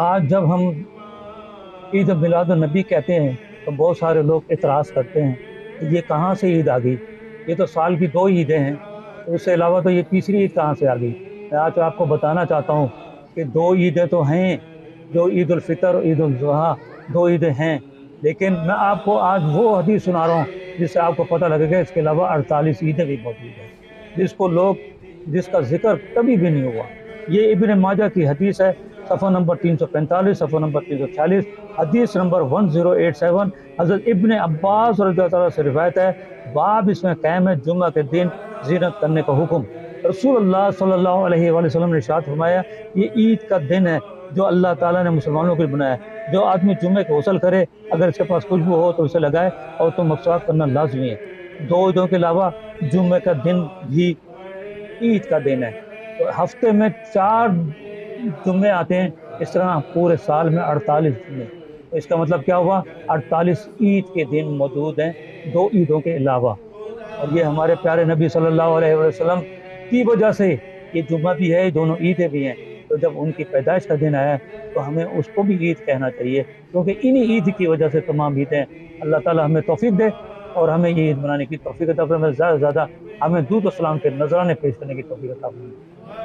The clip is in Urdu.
آج جب ہم عید میلاد النبی کہتے ہیں تو بہت سارے لوگ اعتراض کرتے ہیں کہ یہ کہاں سے عید آ گئی؟ یہ تو سال کی دو عیدیں ہیں، تو اس سے علاوہ تو یہ تیسری عید کہاں سے آ گئی؟ میں آج آپ کو بتانا چاہتا ہوں کہ دو عیدیں تو ہیں، جو عید الفطر اور عید الاضحیٰ، دو عیدیں ہیں، لیکن میں آپ کو آج وہ حدیث سنا رہا ہوں جس سے آپ کو پتہ لگے گا اس کے علاوہ 48 عیدیں بھی موجود ہیں، جس کا ذکر کبھی بھی نہیں ہوا۔ یہ ابن ماجہ کی حدیث ہے، صفحہ نمبر 345، صفحہ نمبر 346، حدیث نمبر 1087۔ حضرت ابن عباس رضی اللہ تعالیٰ سے روایت ہے، باب اس میں قائم ہے جمعہ کے دن زینت کرنے کا حکم۔ رسول اللہ صلی اللہ علیہ وآلہ وسلم نے ارشاد فرمایا، یہ عید کا دن ہے جو اللہ تعالیٰ نے مسلمانوں کے لیے بنایا ہے۔ جو آدمی جمعے کو غسل کرے، اگر اس کے پاس خوشبو ہو تو اسے لگائے، اور تو مسواک کرنا لازمی ہے۔ دو عیدوں کے علاوہ جمعے کا دن بھی عید کا دن ہے، تو ہفتے میں 4 جمعے آتے ہیں، اس طرح پورے سال میں 48 جمعے، تو اس کا مطلب کیا ہوا؟ 48 عید کے دن موجود ہیں دو عیدوں کے علاوہ۔ اور یہ ہمارے پیارے نبی صلی اللہ علیہ وسلم کی وجہ سے یہ جمعہ بھی ہے، دونوں عیدیں بھی ہیں، تو جب ان کی پیدائش کا دن آیا تو ہمیں اس کو بھی عید کہنا چاہیے، کیونکہ انہی عید کی وجہ سے تمام عیدیں۔ اللہ تعالیٰ ہمیں توفیق دے اور ہمیں یہ عید منانے کی توفیق عطا فرمائے، زیادہ سے زیادہ ہمیں درود و سلام کے نذرانے پیش کرنے کی توفیق عطا فرمائے۔